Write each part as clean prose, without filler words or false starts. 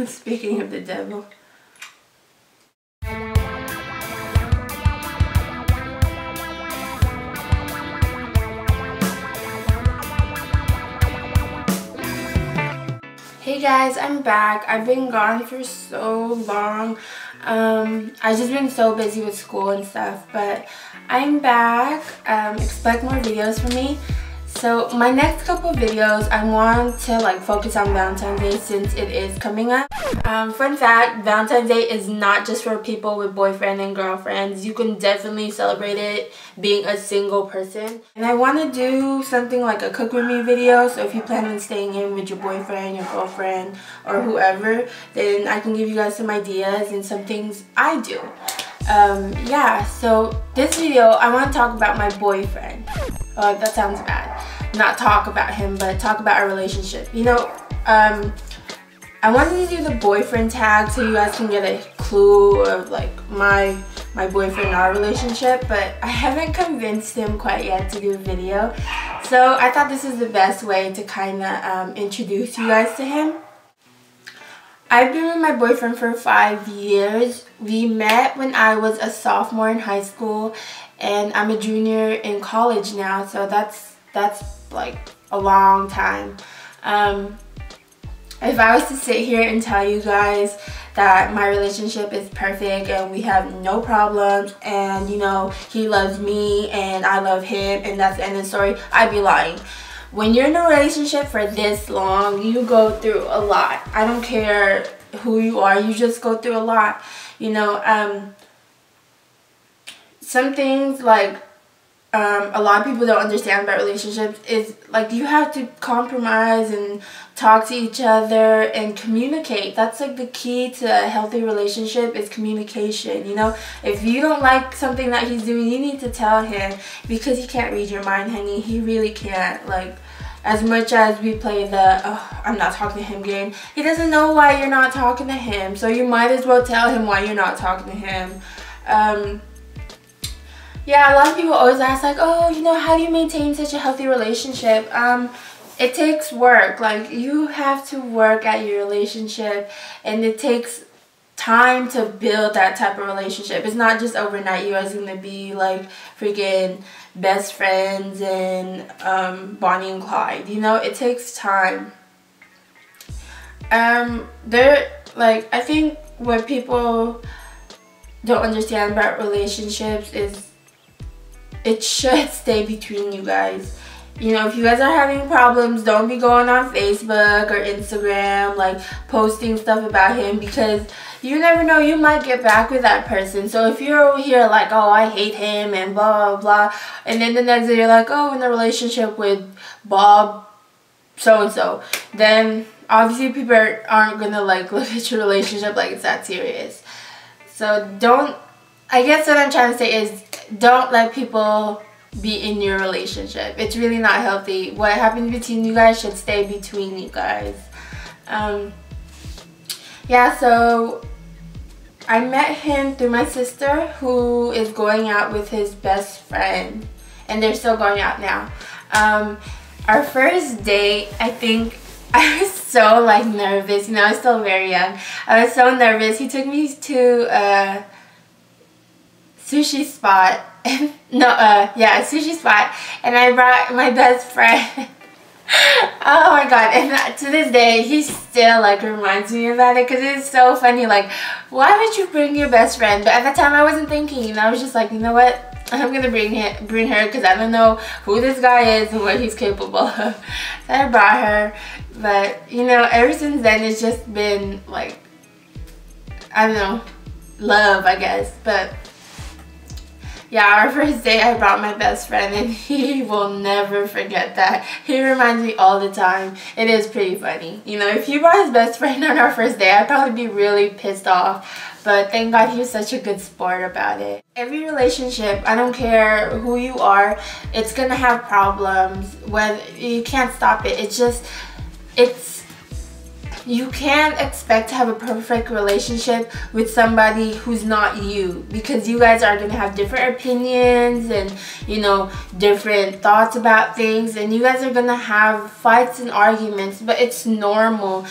Speaking of the devil. Hey guys, I'm back. I've been gone for so long. I've just been so busy with school and stuff, but I'm back. Expect more videos from me. So my next couple videos, I want to focus on Valentine's Day since it is coming up. Fun fact, Valentine's Day is not just for people with boyfriend and girlfriends. You can definitely celebrate it being a single person. And I want to do something like a cook with me video. So if you plan on staying in with your boyfriend, your girlfriend, or whoever, then I can give you guys some ideas and some things I do. Yeah, so this video, I want to talk about my boyfriend. That sounds bad. Not talk about him, but talk about our relationship. You know, I wanted to do the boyfriend tag so you guys can get a clue of my boyfriend and our relationship, but I haven't convinced him quite yet to do a video. So I thought this is the best way to kind of introduce you guys to him. I've been with my boyfriend for 5 years. We met when I was a sophomore in high school, and I'm a junior in college now, so that's like a long time. If I was to sit here and tell you guys that my relationship is perfect and we have no problems and, you know, he loves me and I love him and that's the end of the story, I'd be lying. When you're in a relationship for this long, you go through a lot. I don't care who you are, you just go through a lot. You know, some things a lot of people don't understand about relationships is you have to compromise and talk to each other and communicate. That's the key to a healthy relationship is communication. You know, if you don't like something that he's doing, you need to tell him, because he can't read your mind, honey. He really can't. As much as we play the I'm not talking to him game, he doesn't know why you're not talking to him, so you might as well tell him why you're not talking to him. Yeah, a lot of people always ask oh, you know, how do you maintain such a healthy relationship? It takes work. You have to work at your relationship, and it takes time to build that type of relationship. It's not just overnight you guys are gonna be freaking best friends and Bonnie and Clyde. You know, it takes time. I think what people don't understand about relationships is it should stay between you guys. You know, if you guys are having problems, don't be going on Facebook or Instagram posting stuff about him, because you never know, you might get back with that person. So if you're over here oh, I hate him and blah blah blah, and then the next day you're oh, in a relationship with Bob so and so, then obviously people aren't gonna look at your relationship it's that serious. So I guess what I'm trying to say is, don't let people be in your relationship. It's really not healthy. What happens between you guys should stay between you guys. Yeah, so I met him through my sister, who is going out with his best friend, and they're still going out now. Our first date, I think I was so nervous. You know, I was still very young. I was so nervous. He took me to a sushi spot. Yeah, a sushi spot, and I brought my best friend. Oh my god, and to this day he still reminds me about it, because it's so funny. Why would you bring your best friend? But at the time I wasn't thinking, and I was just you know what, I'm gonna bring her because I don't know who this guy is and what he's capable of. So I brought her. But you know, ever since then it's just been I don't know, love, I guess. But yeah, our first date I brought my best friend, and he will never forget that. He reminds me all the time. It is pretty funny. You know, if he brought his best friend on our first date, I'd probably be really pissed off. But thank God he was such a good sport about it. Every relationship, I don't care who you are, it's gonna have problems. You can't stop it. You can't expect to have a perfect relationship with somebody who's not you, because you guys are going to have different opinions and, you know, different thoughts about things, and you guys are going to have fights and arguments, but it's normal.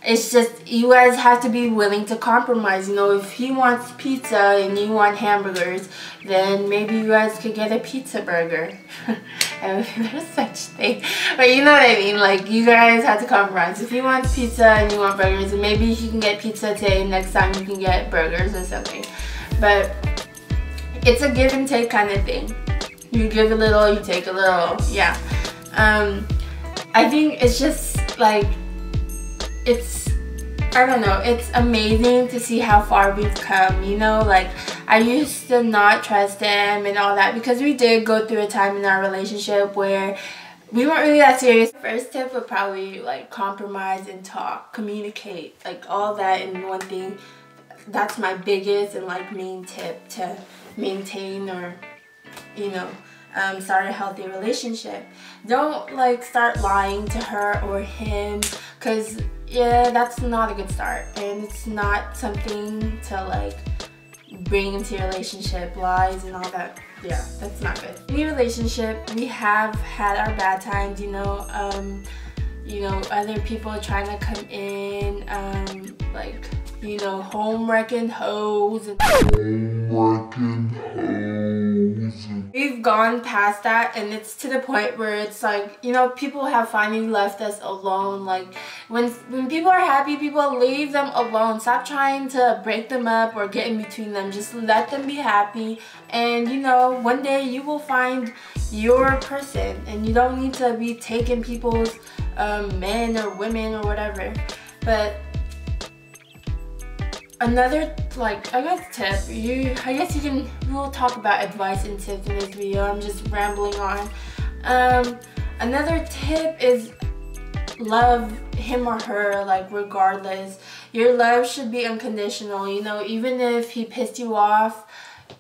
It's just you guys have to be willing to compromise. You know, if he wants pizza and you want hamburgers, then maybe you guys could get a pizza burger. And there's such thing, but you know what I mean. Like, you guys have to compromise. If he wants pizza and you want burgers, then maybe he can get pizza today, and next time you can get burgers or something. But it's a give and take kind of thing. You give a little, you take a little. Yeah. I think it's just like, I don't know, it's amazing to see how far we've come, you know. Like, I used to not trust him and all that, because we did go through a time in our relationship where we weren't really that serious. First tip would probably like compromise and talk, communicate, like all that in one thing. That's my biggest and like main tip to maintain, or you know, start a healthy relationship. Don't like start lying to her or him, because yeah, that's not a good start, and it's not something to like bring into your relationship. Lies and all that, yeah, that's not good. In your relationship, we have had our bad times, you know, other people trying to come in, like, you know, home wrecking hoes and we've gone past that, and it's to the point where it's like, you know, people have finally left us alone. Like, when people are happy, people leave them alone. Stop trying to break them up or get in between them. Just let them be happy, and you know, one day you will find your person, and you don't need to be taking people's men or women or whatever. But another, like, I guess tip, we'll talk about advice and tips in this video. I'm just rambling on. Another tip is love him or her, like, regardless. Your love should be unconditional, you know. Even if he pissed you off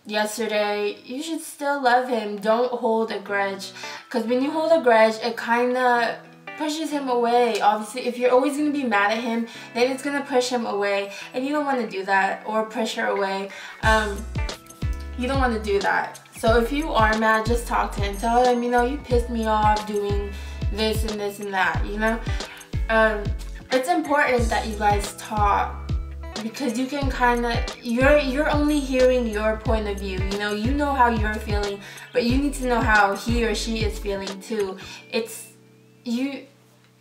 yesterday, you should still love him. Don't hold a grudge, because when you hold a grudge, it kind of pushes him away. Obviously, if you're always going to be mad at him, then it's going to push him away, and you don't want to do that, or push her away. You don't want to do that. So if you are mad, just talk to him. Tell him, you know, you pissed me off doing this and this and that, you know. It's important that you guys talk, because you can kind of, you're only hearing your point of view, you know how you're feeling, but you need to know how he or she is feeling too.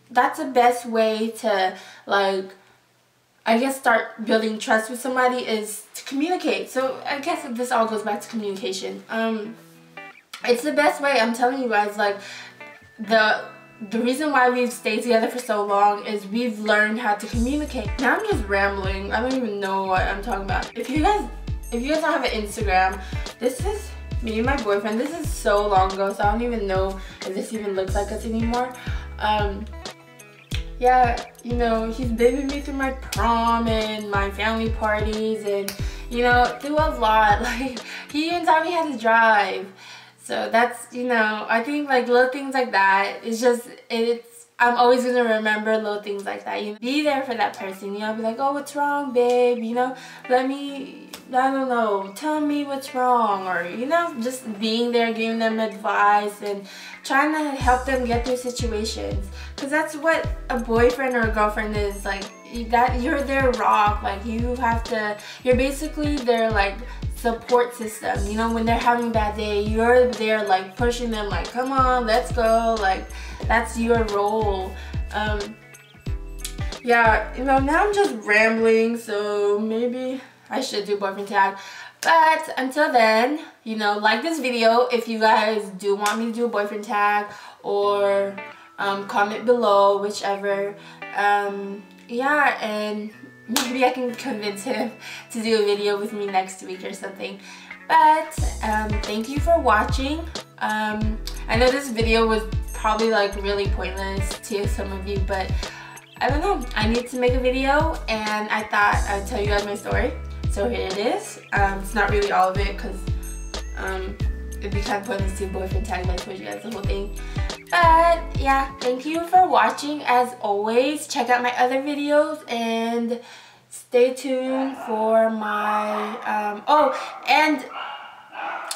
That's the best way to, like, I guess, start building trust with somebody, is to communicate. So I guess this all goes back to communication. It's the best way. I'm telling you guys, like, the reason why we've stayed together for so long is we've learned how to communicate. Now I'm just rambling. I don't even know what I'm talking about. If you guys don't have an Instagram, this is me and my boyfriend. This is so long ago, so I don't even know if this even looks like us anymore. Yeah, you know, he's been with me through my prom and my family parties, and, you know, through a lot. Like, he even taught me how to drive. So that's, you know, I think, like, little things like that, I'm always gonna remember little things like that. You know, be there for that person, you know, be like, oh, what's wrong, babe, you know, I don't know, tell me what's wrong, or, you know, just being there, giving them advice, and trying to help them get through situations, because that's what a boyfriend or a girlfriend is, like, that you're their rock, like, you're basically their, like, support system, you know. When they're having a bad day, you're there, like, pushing them, like, come on, let's go, like, that's your role. Yeah, you know, now I'm just rambling, so maybe I should do boyfriend tag. But until then, you know, like this video if you guys do want me to do a boyfriend tag, or comment below, whichever. Yeah, and maybe I can convince him to do a video with me next week or something. But thank you for watching. I know this video was probably, like, really pointless to some of you, but I don't know, I need to make a video, and I thought I'd tell you guys my story. So here it is. It's not really all of it, because it'd be kind of pointless to do boyfriend tag if I told you guys the whole thing. But yeah, thank you for watching. As always, check out my other videos, and stay tuned for my oh, and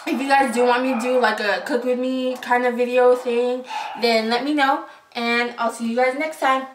if you guys do want me to do, like, a cook with me kind of video thing, then let me know, and I'll see you guys next time.